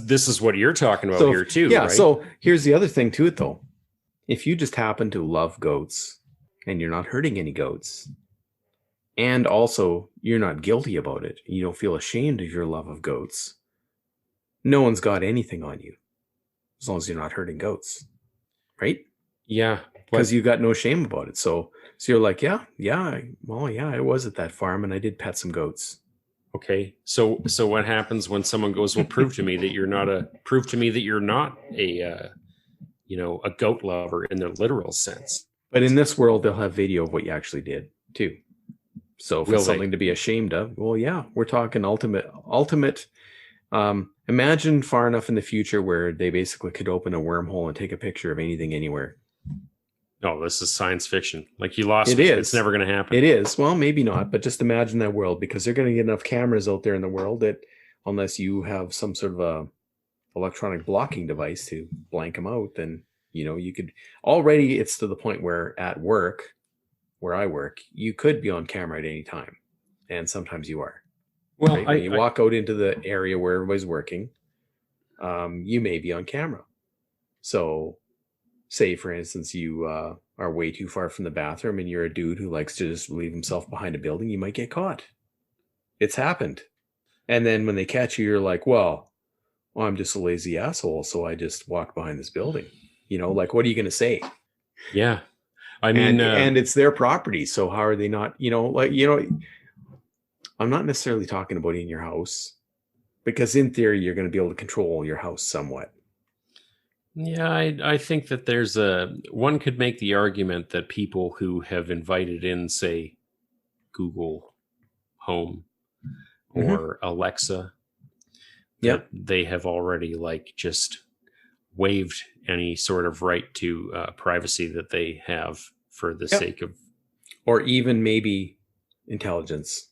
this is what you're talking about So, here too, yeah, right? so here's the other thing to it, though. If you just happen to love goats and you're not hurting any goats, and also you're not guilty about it, you don't feel ashamed of your love of goats, no one's got anything on you as long as you're not hurting goats, right? Yeah, Because but you got no shame about it. So you're like, yeah, I was at that farm and I did pet some goats. okay. So what happens when someone goes, "Well, prove to me that you're not a goat lover in the literal sense." But in this world, they'll have video of what you actually did too. So if Will it's they? something to be ashamed of, well, yeah, we're talking ultimate. Imagine far enough in the future where they basically could open a wormhole and take a picture of anything anywhere. No, this is science fiction. Like, you lost It me. It's is. never going to happen. It is. Well, maybe not, but just imagine that world, because they're going to get enough cameras out there in the world that unless you have some sort of a electronic blocking device to blank them out, then you could already. It's to the point where at work, where I work, you could be on camera at any time, and sometimes you are. Well, Right when you walk out into the area where everybody's working, you may be on camera. So, say for instance, you are way too far from the bathroom, and you're a dude who likes to just leave himself behind a building, you might get caught. It's happened. And then when they catch you, you're like, well, I'm just a lazy asshole, so I just walked behind this building. Like, what are you going to say? yeah. I mean, And it's their property, so how are they not? I'm not necessarily talking about in your house, because in theory you're going to be able to control your house somewhat. yeah, I think that one could make the argument that people who have invited in, say, Google Home or Alexa, Yeah. that they have already like just waived any sort of right to privacy that they have for the sake of, or even maybe intelligence.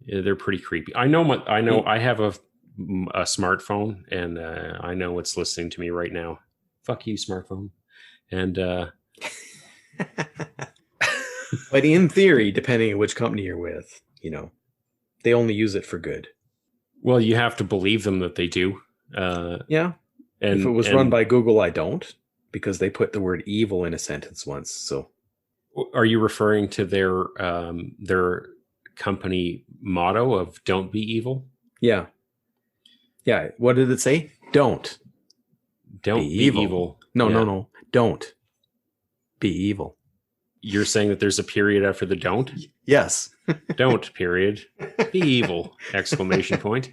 they're pretty creepy. I know I have a smartphone, and I know it's listening to me right now. Fuck you, smartphone. And But in theory, depending on which company you're with, they only use it for good. well, you have to believe them that they do. Yeah. And if it was run by Google, I don't, because they put the word evil in a sentence once. So are you referring to their company motto of "Don't be evil"? yeah. Yeah. What did it say? Don't Don't be evil. No, Yeah. no. Don't be evil. You're saying that there's a period after the don't? Yes. Don't, period. Be evil! Exclamation point.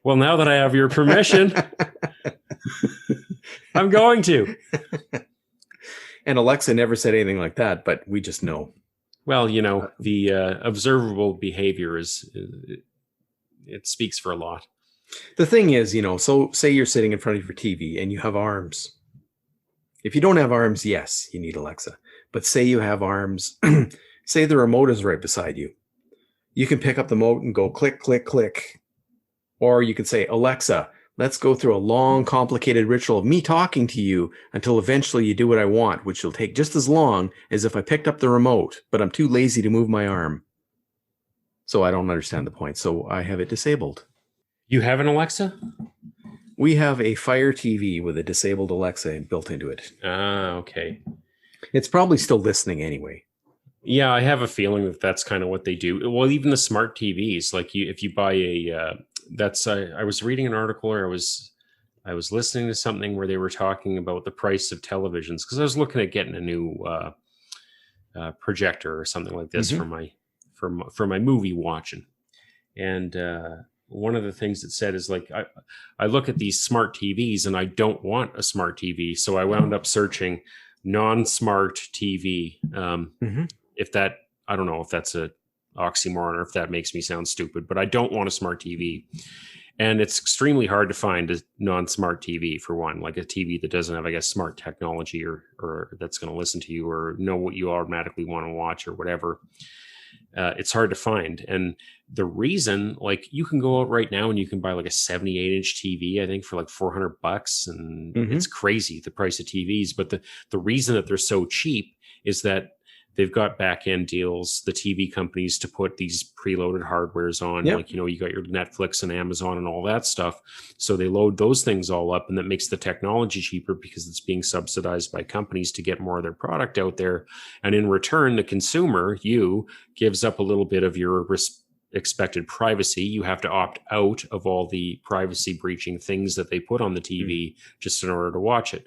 Well, now that I have your permission, I'm going to. And Alexa never said anything like that, but we just know. Well, you know, the observable behavior it speaks for a lot. The thing is, you know, so say you're sitting in front of your TV and you have arms. If you don't have arms, yes, you need Alexa. But say you have arms, say the remote is right beside you. You can pick up the remote and go click, click, click. Or you can say, Alexa, let's go through a long, complicated ritual of me talking to you until eventually you do what I want, which will take just as long as if I picked up the remote, but I'm too lazy to move my arm. So I don't understand the point. So I have it disabled. You have an Alexa? We have a Fire TV with a disabled Alexa built into it. Ah, okay. It's probably still listening anyway. Yeah, I have a feeling that that's kind of what they do. Well, even the smart TVs, like if you buy I was reading an article, or I was listening to something where they were talking about the price of televisions, because I was looking at getting a new projector or something like this for my movie watching, and one of the things it said is like I look at these smart TVs and I don't want a smart TV, so I wound up searching non-smart TV. If that, I don't know if that's a oxymoron or if that makes me sound stupid, but I don't want a smart TV. And it's extremely hard to find a non-smart TV, for one, like a TV that doesn't have, I guess, smart technology or that's going to listen to you or know what you automatically want to watch or whatever. It's hard to find. And the reason, like, you can go out right now and you can buy like a 78-inch TV, I think, for like $400, and it's crazy, the price of TVs. But the reason that they're so cheap is that they've got back-end deals, the TV companies, to put these preloaded hardwares on. Yep. Like, you know, you got your Netflix and Amazon and all that stuff. So they load those things all up, and that makes the technology cheaper because it's being subsidized by companies to get more of their product out there. And in return, the consumer, gives up a little bit of your expected privacy. You have to opt out of all the privacy breaching things that they put on the TV just in order to watch it.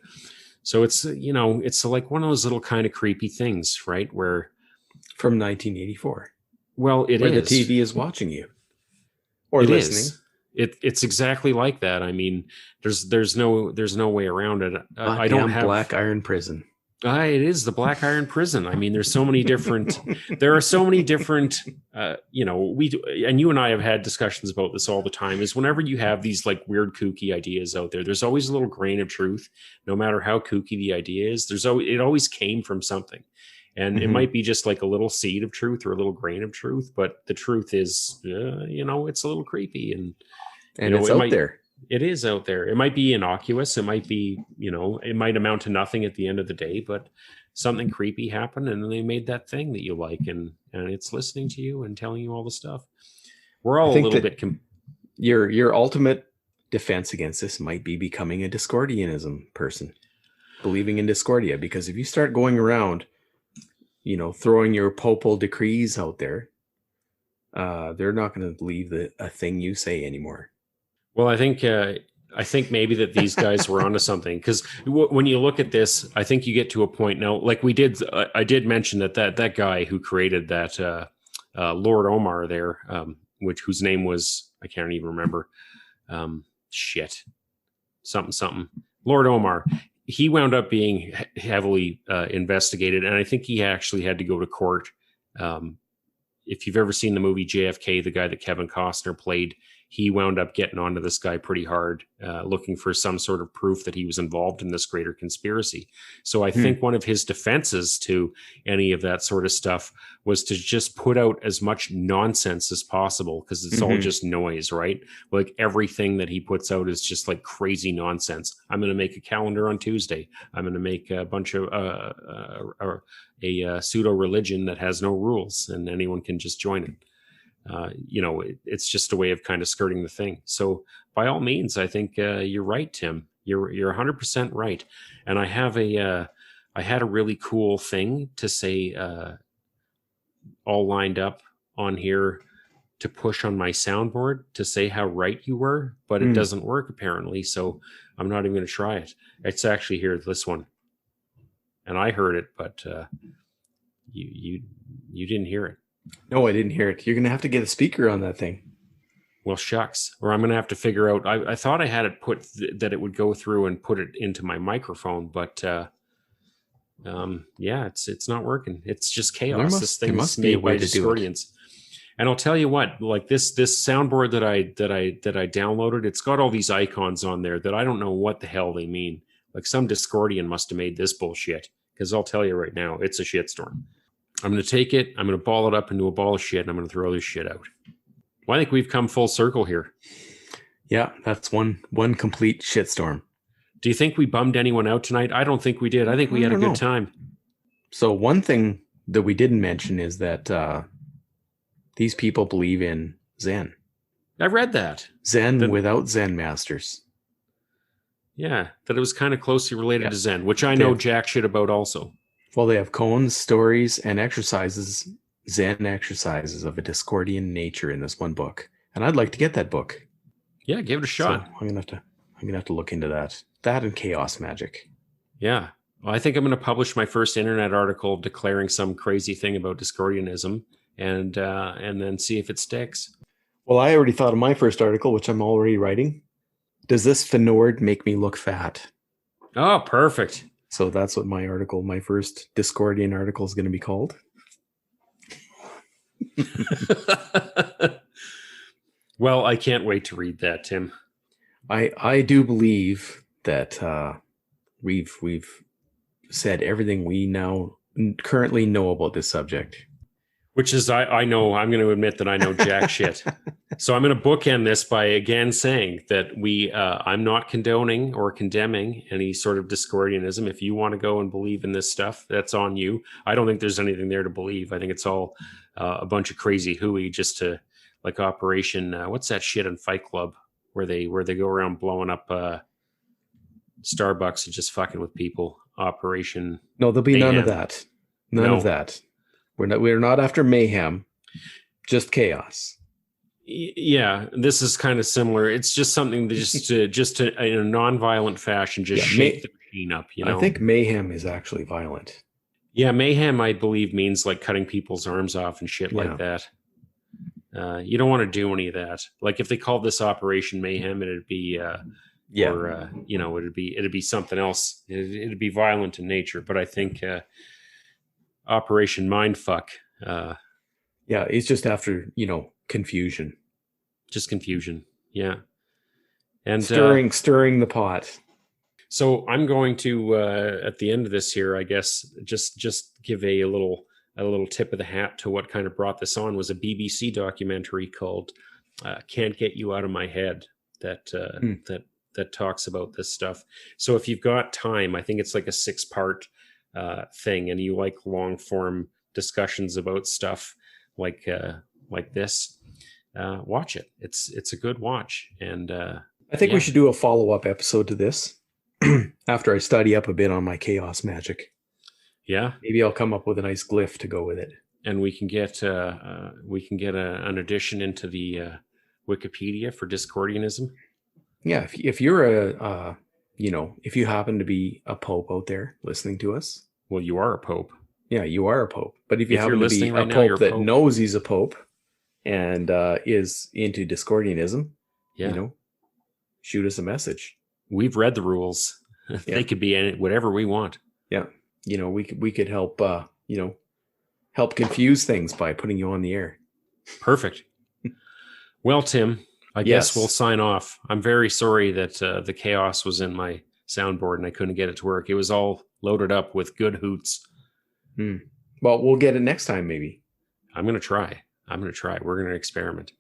So it's, you know, it's like one of those little kind of creepy things, right? Where from 1984. Well, where the TV is watching you or listening. It's exactly like that. I mean, there's no way around it. I don't have Black Iron Prison. It is the Black Iron Prison. I mean, there are so many different, you know, and you and I have had discussions about this all the time, is whenever you have these like weird, kooky ideas out there, there's always a little grain of truth, no matter how kooky the idea is. It always came from something. And it might be just like a little seed of truth or a little grain of truth, but the truth is, you know, it's a little creepy and it's out there. It is out there. It might be innocuous. It might be, you know, it might amount to nothing at the end of the day, but something creepy happened and then they made that thing that you like, and it's listening to you and telling you all the stuff. We're all a little bit... Your ultimate defense against this might be becoming a Discordianism person, believing in Discordia, because if you start going around, you know, throwing your popal decrees out there, they're not going to believe a thing you say anymore. Well, I think maybe that these guys were onto something, because when you look at this, I think you get to a point now, like I did mention that guy who created that Lord Omar there, whose name was, I can't even remember, something Lord Omar. He wound up being heavily investigated, and I think he actually had to go to court. If you've ever seen the movie JFK, the guy that Kevin Costner played, he wound up getting onto this guy pretty hard, looking for some sort of proof that he was involved in this greater conspiracy. So I think one of his defenses to any of that sort of stuff was to just put out as much nonsense as possible, because it's all just noise, right? Like everything that he puts out is just like crazy nonsense. I'm going to make a calendar on Tuesday. I'm going to make a bunch of a pseudo religion that has no rules and anyone can just join it. You know, it's just a way of kind of skirting the thing. So by all means, I think you're right, Tim. You're 100% right. And I had a really cool thing to say, all lined up on here to push on my soundboard to say how right you were, but it doesn't work apparently. So I'm not even going to try it. It's actually here, this one. and I heard it, but you didn't hear it. No, I didn't hear it. You're going to have to get a speaker on that thing. Well, shucks. Or I'm going to have to figure out. I thought I had it put that it would go through and put it into my microphone, but yeah, it's not working. It's just chaos. This thing is made by Discordians. And I'll tell you what, like this soundboard that I downloaded, it's got all these icons on there that I don't know what the hell they mean. Like some Discordian must have made this bullshit. Because I'll tell you right now, it's a shitstorm. I'm going to take it, I'm going to ball it up into a ball of shit, and I'm going to throw this shit out. Well, I think we've come full circle here. Yeah, that's one complete shitstorm. Do you think we bummed anyone out tonight? I don't think we did. I think we had a good time. So one thing that we didn't mention is that these people believe in Zen. I read that. Zen without Zen masters. Yeah, that it was kind of closely related to Zen, which I know jack shit about also. Well, they have koans, stories, and exercises, Zen exercises of a Discordian nature in this one book. And I'd like to get that book. Yeah, give it a shot. So I'm gonna have to look into that. That and chaos magic. Yeah. Well, I think I'm going to publish my first internet article declaring some crazy thing about Discordianism and then see if it sticks. Well, I already thought of my first article, which I'm already writing. Does this Fnord make me look fat? Oh, perfect. So that's what my first Discordian article is going to be called. Well, I can't wait to read that, Tim. I do believe that we've said everything we now currently know about this subject. Which is, I know, I'm going to admit that I know jack shit. So I'm going to bookend this by again saying that I'm not condoning or condemning any sort of Discordianism. If you want to go and believe in this stuff, that's on you. I don't think there's anything there to believe. I think it's all a bunch of crazy hooey just to, like Operation, what's that shit in Fight Club where they go around blowing up Starbucks and just fucking with people. Operation. No, there'll be none of that. None of that. We're not after mayhem, just chaos. Yeah, this is kind of similar. It's just something that just to in a non-violent fashion, just shake the machine up. You know, I think mayhem is actually violent. Yeah, mayhem, I believe, means like cutting people's arms off and shit like that. You don't want to do any of that. Like if they called this Operation Mayhem, it'd be it'd be something else. It'd be violent in nature. But I think Operation Mindfuck. It's just after confusion. Just confusion. Yeah, and stirring the pot. So I'm going to at the end of this here, I guess, just give a little tip of the hat to what kind of brought this on was a BBC documentary called "Can't Get You Out of My Head" that talks about this stuff. So if you've got time, I think it's like a 6-part thing, and you like long form discussions about stuff like this, watch it. It's a good watch, and I think we should do a follow-up episode to this after I study up a bit on my chaos magic. Yeah, maybe I'll come up with a nice glyph to go with it, and we can get an addition into the Wikipedia for Discordianism. Yeah, if you're if you happen to be a pope out there listening to us, well, you are a pope. Yeah, you are a pope. But if you happen to be a pope that knows he's a pope and is into Discordianism, shoot us a message. We've read the rules. They could be in whatever we want. Yeah. We could help help confuse things by putting you on the air. Perfect. Well, Tim, I guess we'll sign off. I'm very sorry that the chaos was in my soundboard and I couldn't get it to work. It was all loaded up with good hoots. Well, we'll get it next time, maybe. I'm going to try. We're going to experiment.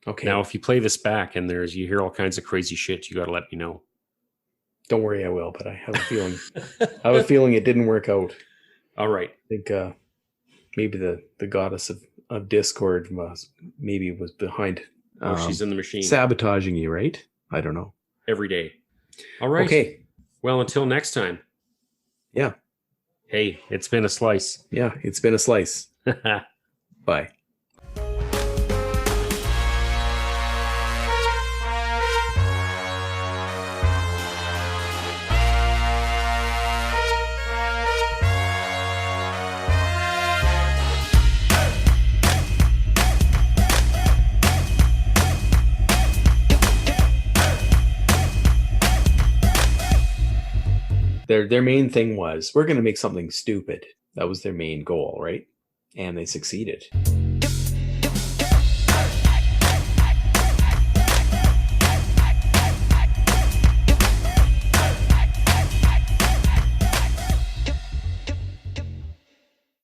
Okay. Now, if you play this back and you hear all kinds of crazy shit, you got to let me know. Don't worry, I will, but I have a feeling it didn't work out. All right. I think maybe the goddess of Discord was behind. She's in the machine. Sabotaging you, right? I don't know. Every day. All right. Okay. Well, until next time. Yeah. Hey, it's been a slice. Yeah, it's been a slice. Bye. Their main thing was, we're going to make something stupid. That was their main goal, right? And they succeeded.